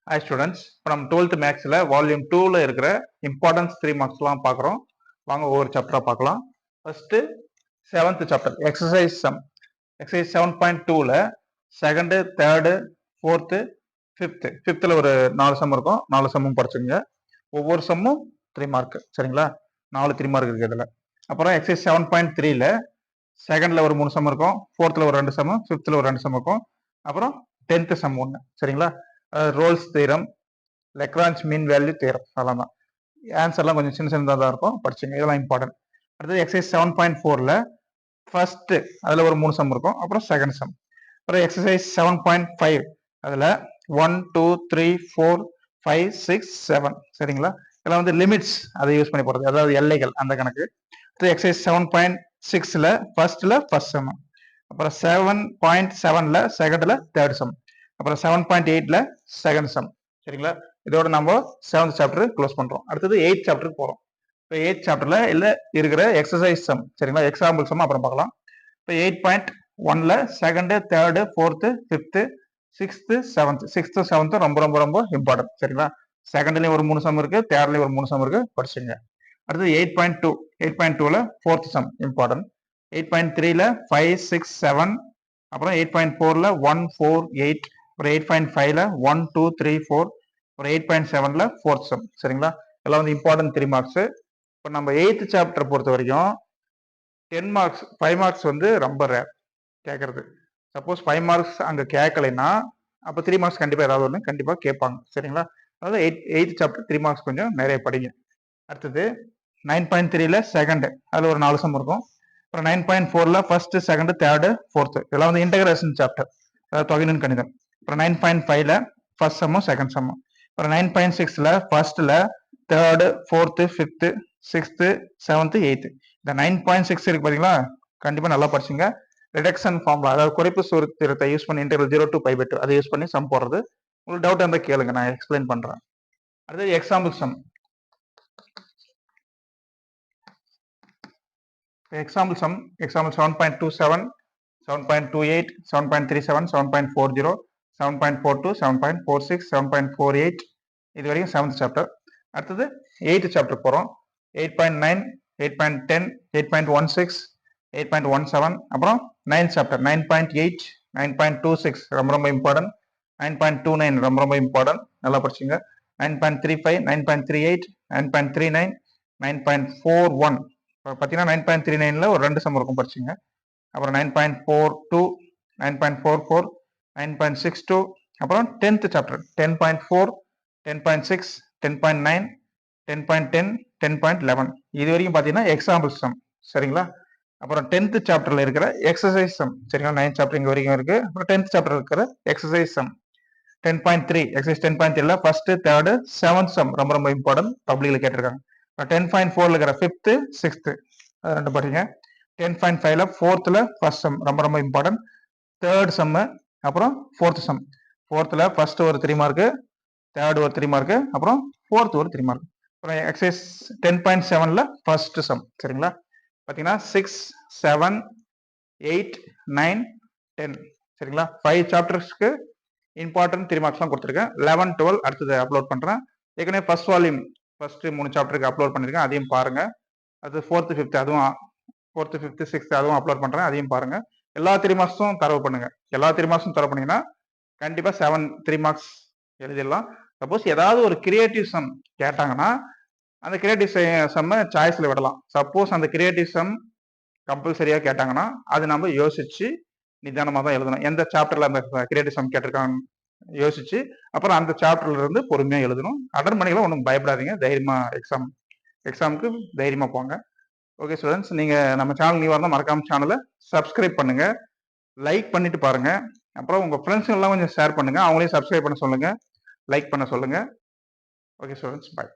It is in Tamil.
Hi students, இப்போ நம்ம 12th மேக்ஸில் வால்யூம் 2ல இருக்கிற இம்பார்ட்டன்ஸ் 3 மார்க்ஸ்லாம் பார்க்குறோம். வாங்க ஒவ்வொரு சாப்டராக பார்க்கலாம். First 7th chapter exercise sum. Exercise 7.2ல செகண்டு, தேர்டு, ஃபோர்த்து, ஃபிஃப்த்தில் ஒரு 4 சம் இருக்கும். 4 சம்மும் படிச்சுங்க. ஒவ்வொரு சம்மும் 3 மார்க், சரிங்களா? 4 3 மார்க் இருக்குது இதில். அப்புறம் எக்ஸசைஸ் 7.3ல செகண்டில் ஒரு 3 சம் இருக்கும், ஃபோர்த்தில் ஒரு 2 சம், ஃபிஃப்த்தில் ஒரு 2 சம் இருக்கும். அப்புறம் 10th சம் 1, சரிங்களா? ரோல்ஸ் தீரம், லெக்ரான்ச் மீன் வேல்யூ தீரம், அதெல்லாம் தான். ஆன்சர்லாம் கொஞ்சம் சின்ன சின்னதாக தான் இருக்கும், படிச்சுங்க. இதெல்லாம் இம்பார்ட்டன்ட். அடுத்தது எக்ஸசைஸ் 7.4ல ஃபர்ஸ்ட் அதில் ஒரு 3 சம் இருக்கும், அப்புறம் செகண்ட் சம். அப்புறம் எக்ஸசைஸ் 7.5 அதில் 1 2 3 4 5 6 7, சரிங்களா? இதெல்லாம் வந்து லிமிட்ஸ், அதை யூஸ் பண்ணி போகிறது, அதாவது எல்லைகள், அந்த கணக்கு. எக்ஸசைஸ் 7.6ல ஃபர்ஸ்ட்ல ஃபர்ஸ்ட் சம், அப்புறம் 7.7ல செகண்ட்ல தேர்ட் சம், அப்புறம் 7.8ல செகண்ட் சம், சரிங்களா? இதோட நம்ம 7th சாப்டர் க்ளோஸ் பண்றோம். அடுத்தது 8th சாப்டருக்கு போறோம். இப்போ 8th சாப்டர்ல இல்ல இருக்கிற எக்ஸசைஸ் சம், சரிங்களா? எக்ஸாம்பிள் சம் அப்புறம் பார்க்கலாம். இப்போ 8.1ல second, third, fourth, fifth, sixth, sixth seventh ரொம்ப ரொம்ப ரொம்ப இம்பார்ட்டன்ட், சரிங்களா? செகண்ட்லயும் ஒரு 3 சம் இருக்கு, தேர்ட்லயும் ஒரு 3 சம் இருக்கு, படிச்சுங்க. அடுத்தது 8.2ல ஃபோர்த் சம் இம்பார்ட்டன்ட். 8.3ல 5 6 7, அப்புறம் 8.4ல 1 4 8, அப்புறம் 8.5ல 1 2 3 4, அப்புறம் 8.7ல ஃபோர்த் சம், சரிங்களா? இதெல்லாம் வந்து இம்பார்ட்டன்ட் 3 மார்க்ஸ். இப்போ நம்ம 8th சாப்டர் பொறுத்த வரைக்கும் 10 மார்க்ஸ் 5 மார்க்ஸ் வந்து ரொம்ப ரேர் கேட்கறது. சப்போஸ் 5 மார்க்ஸ் அங்கே கேட்கலைன்னா அப்போ 3 மார்க்ஸ் கண்டிப்பாக ஏதாவது ஒன்று கண்டிப்பாக கேட்பாங்க, சரிங்களா? அதாவது 8th சாப்டர் 3 மார்க்ஸ் கொஞ்சம் நிறைய படிங்க. அடுத்தது 9.3ல செகண்ட், அதில் ஒரு 4 சம் இருக்கும். அப்புறம் 9.4ல ஃபர்ஸ்ட், செகண்ட், தேர்டு, ஃபோர்த்து, இதெல்லாம் வந்து இன்டகிரேஷன் சாப்டர், அதாவது தொகைநுண் கணிதம். அப்புறம் 9.5ல ஃபர்ஸ்ட் சம்மும் செகண்ட் சம்மும். அப்புறம் 9.6ல ஃபர்ஸ்ட்ல third, fourth, fifth, sixth, seventh, eighth. இந்த 9.6 இருக்கு பார்த்தீங்களா, கண்டிப்பாக நல்லா படிச்சுங்க. ரிடக்ஷன் ஃபார்முலா, அதாவது குறைப்பு சூத்திரத்தை யூஸ் பண்ணி இன்டெகிரல் 0 to π/2 அதை யூஸ் பண்ணி சம் போடுறது. உங்களுக்கு டவுட் இருந்தால் கேளுங்க, நான் எக்ஸ்பிளைன் பண்றேன். அடுத்தது example sum. Example sum, example 7.27, 7.28, 7.37, 7.40, 7.42, 7.46, 7.48, இது வரைக்கும் 7th சாப்டர். அடுத்தது 8th சாப்டர் போகிறோம். 8.9, 8.10, 8.16, 8.17, அப்புறம் 9th சாப்டர் 9.8, 9.26 ரொம்ப ரொம்ப இம்பார்ட்டன்ட், 9.29 ரொம்ப ரொம்ப இம்பார்ட்டன்ட், நல்லா படிச்சுங்க. 9.35, 9.38, 9.39, 9.41, பார்த்தீங்கன்னா 9.39ல ஒரு 2 சம் இருக்கும், படிச்சுங்க. அப்புறம் 9.42, 9.44, 9.62, அப்புறம் 10th சாப்டர் 10.4, 10.6, 10.9, 10.10, 10.11, இது வரைக்கும் பார்த்தீங்கன்னா எக்ஸாம்பிள் சம், சரிங்களா? அப்புறம் 10th சாப்டர்ல இருக்கிற எக்ஸசைஸ் சம், சரிங்களா? 9th சாப்டர் இங்க வரைக்கும் இருக்கு. அப்புறம் 10th சாப்டர் இருக்கிற எக்ஸசைஸ் சம் 10.3, எக்ஸசைஸ் 10.3ல ஃபர்ஸ்ட், தேர்டு, செவன்த் சம் ரொம்ப ரொம்ப இம்பார்ட்டன்ட், பப்ளிக்ல கேட்டிருக்காங்க. 10.4ல இருக்கிற ஃபிஃப்த்து, சிக்ஸ்த்து, அது ரெண்டு படிங்க. 10.5ல ஃபோர்த்தில் ஃபர்ஸ்ட் சம் ரொம்ப ரொம்ப இம்பார்ட்டன்ட், தேர்ட் சம்மு, அப்புறம் ஃபோர்த் சம். ஃபோர்த்தில் ஃபர்ஸ்ட் ஒரு 3 மார்க்கு, தேர்ட் ஒரு 3 மார்க்கு, அப்புறம் ஃபோர்த் ஒரு 3 மார்க். அப்புறம் எக்ஸசைஸ் 10.7ல ஃபர்ஸ்ட் சம், சரிங்களா? பார்த்தீங்கன்னா 6 7 8 9 10, சரிங்களா? 5 சாப்டர்ஸ்க்கு இம்பார்ட்டன்ட் 3 மார்க்ஸ்லாம் கொடுத்துருக்கேன். 11 12 அடுத்தது அப்லோட் பண்ணுறேன். ஏற்கனவே ஃபர்ஸ்ட் வால்யூம் ஃபர்ஸ்ட் 3 சாப்டருக்கு அப்லோட் பண்ணியிருக்கேன், அதையும் பாருங்க. அது 4th 5th அதுவும் 4th 5th 6th அதுவும் அப்லோட் பண்ணுறேன், அதையும் பாருங்க. எல்லா 3 மார்க்ஸும் தரவு பண்ணுங்க. எல்லா 3 மார்க்ஸும் தரவு பண்ணீங்கன்னா கண்டிப்பாக 3 மார்க்ஸ் எழுதிடலாம். சப்போஸ் ஏதாவது ஒரு கிரியேட்டிவ் சம் கேட்டாங்கன்னா அந்த கிரியேட்டிவ் சம்மை சாய்ஸில் விடலாம். சப்போஸ் அந்த கிரியேட்டிவ் சம் கம்பல்சரியாக கேட்டாங்கன்னா அது நம்ம யோசிச்சு நிதானமாக தான் எழுதணும். எந்த சாப்டர்ல அந்த கிரியேட்டிவ் சம் கேட்டிருக்காங்க யோசிச்சு அப்புறம் அந்த சாப்டர்ல இருந்து பொறுமையாக எழுதணும். அட்டன் பண்ணிக்கலாம், ஒன்றும் பயப்படாதீங்க, தைரியமா எக்ஸாமுக்கு தைரியமா போங்க. ஓகே ஸ்டூடெண்ட்ஸ், நீங்க நம்ம சேனல் நியூவாக இருந்தால் மறக்காம சேனலை சப்ஸ்கிரைப் பண்ணுங்க, லைக் பண்ணிட்டு பாருங்க. அப்புறம் உங்க ஃப்ரெண்ட்ஸுங்க எல்லாம் கொஞ்சம் ஷேர் பண்ணுங்க, அவங்களையும் சப்ஸ்கிரைப் பண்ண சொல்லுங்க, லைக் பண்ண சொல்லுங்க. Okay students, by.